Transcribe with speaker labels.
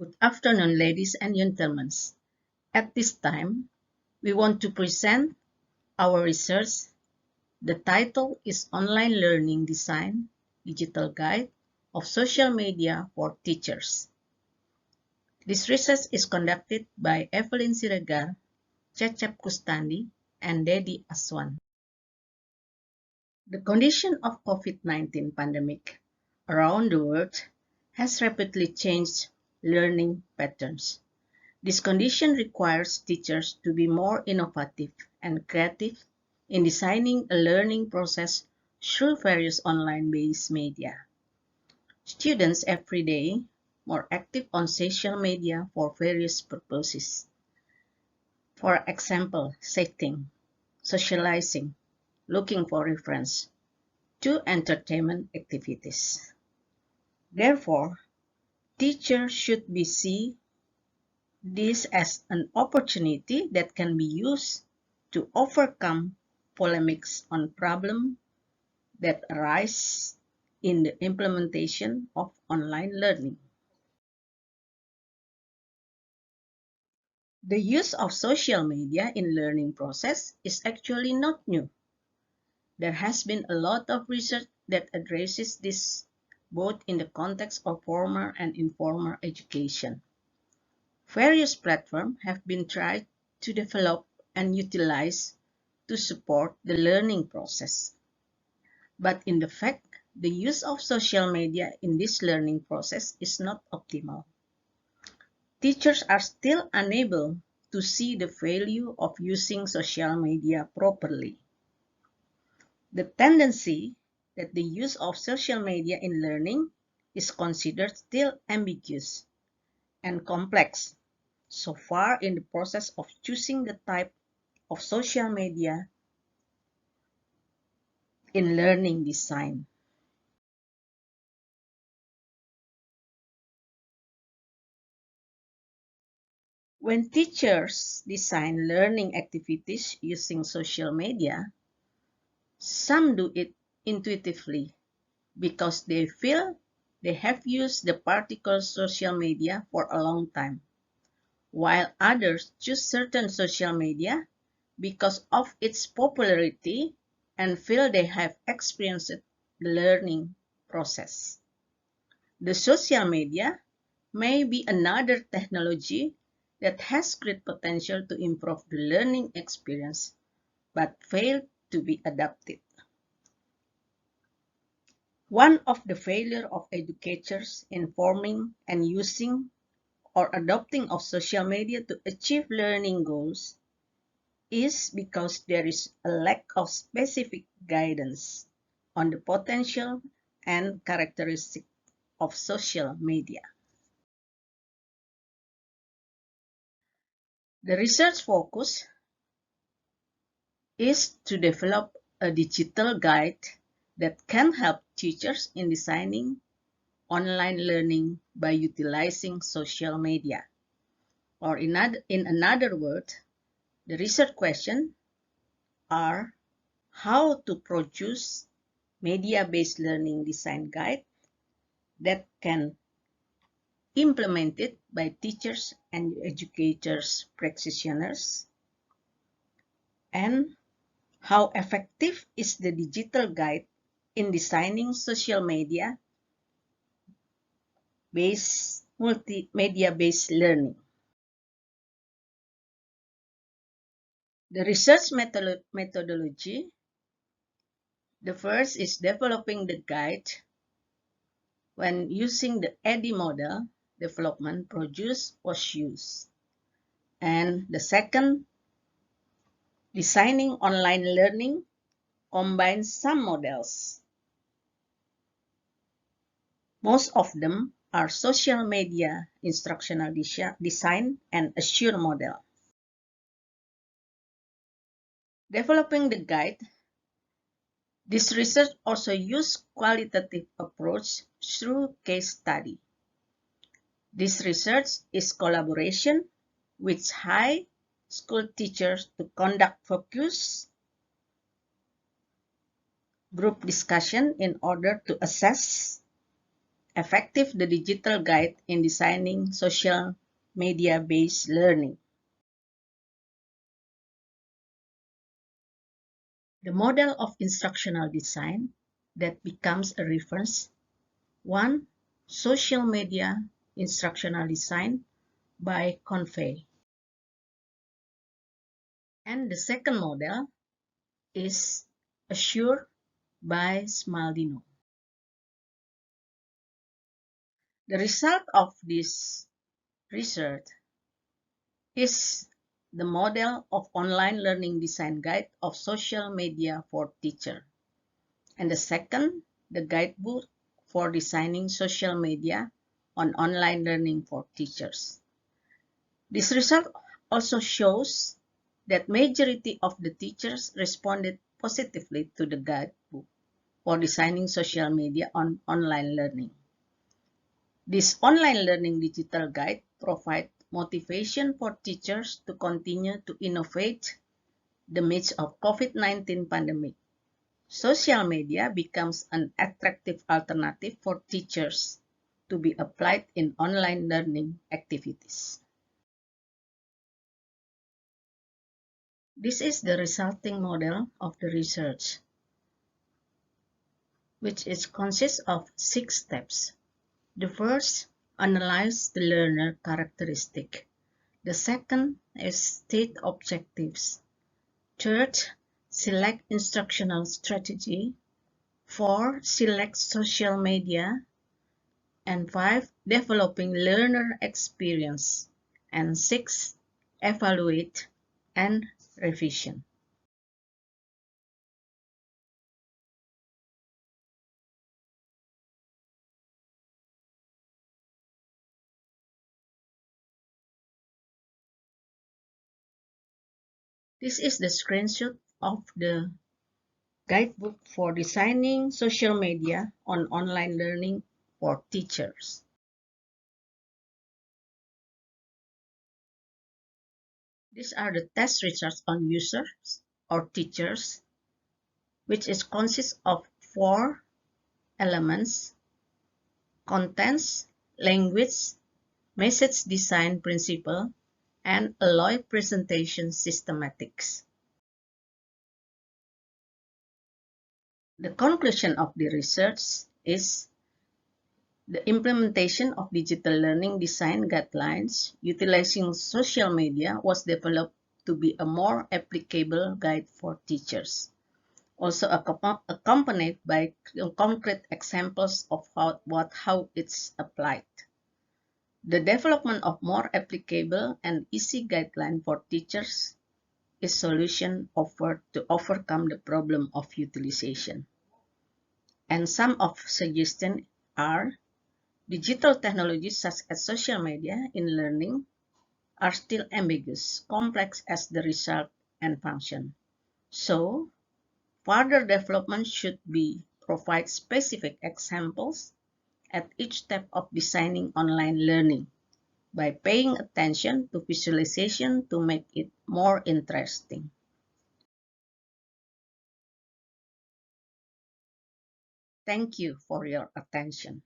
Speaker 1: Good afternoon, ladies and gentlemen. At this time, we want to present our research. The title is Online Learning Design Digital Guide of Social Media for Teachers. This research is conducted by Evelyn Siregar, Cecep Kustandi, and Dedi Aswan. The condition of COVID-19 pandemic around the world has rapidly changed learning patterns. This condition requires teachers to be more innovative and creative in designing a learning process through various online-based media. Students every day more active on social media for various purposes. For example, setting, socializing, looking for reference, to entertainment activities. Therefore, teachers should see this as an opportunity that can be used to overcome polemics on problems that arise in the implementation of online learning. The use of social media in learning process is actually not new. There has been a lot of research that addresses this both in the context of formal and informal education. Various platforms have been tried to develop and utilize to support the learning process. But in the fact, the use of social media in this learning process is not optimal. Teachers are still unable to see the value of using social media properly. The tendency that the use of social media in learning is considered still ambiguous and complex so far in the process of choosing the type of social media in learning design. When teachers design learning activities using social media, some do it intuitively because they feel they have used the particular social media for a long time, while others choose certain social media because of its popularity and feel they have experienced the learning process. The social media may be another technology that has great potential to improve the learning experience, but failed to be adapted. One of the failures of educators in forming and using or adopting of social media to achieve learning goals is because there is a lack of specific guidance on the potential and characteristics of social media. The research focus is to develop a digital guide that can help teachers in designing online learning by utilizing social media. Or in another word, the research questions are how to produce media-based learning design guide that can implemented by teachers and educators practitioners, and how effective is the digital guide in designing social media based multimedia based learning. The research methodology, the first is developing the guide when using the ADDIE model development produce was used. And the second, designing online learning combines some models. Most of them are social media instructional design and Assure model. Developing the guide, this research also used qualitative approach through case study. This research is collaboration with high school teachers to conduct focus group discussion in order to assess Effective the digital guide in designing social media-based learning. The model of instructional design that becomes a reference. 1. Social media instructional design by Convey. And the second model is Assure by Smaldino. The result of this research is the model of online learning design guide of social media for teacher. And the second, the guidebook for designing social media on online learning for teachers. This result also shows that majority of the teachers responded positively to the guidebook for designing social media on online learning. This online learning digital guide provides motivation for teachers to continue to innovate the midst of COVID-19 pandemic. Social media becomes an attractive alternative for teachers to be applied in online learning activities. This is the resulting model of the research, which consists of 6 steps. The first, analyze the learner characteristic. The second is state objectives. Third, select instructional strategy. 4, select social media. And 5, developing learner experience. And 6, evaluate and revision. This is the screenshot of the guidebook for designing social media on online learning for teachers. These are the test results on users or teachers, which consists of 4 elements: contents, language, message design principle, and alloy presentation systematics. The conclusion of the research is the implementation of digital learning design guidelines utilizing social media was developed to be a more applicable guide for teachers, also accompanied by concrete examples of how it's applied. The development of more applicable and easy guideline for teachers is solution offered to overcome the problem of utilization. And some of suggestions are: digital technologies such as social media in learning are still ambiguous, complex as the result and function. So, further development should provide specific examples at each step of designing online learning by paying attention to visualization to make it more interesting. Thank you for your attention.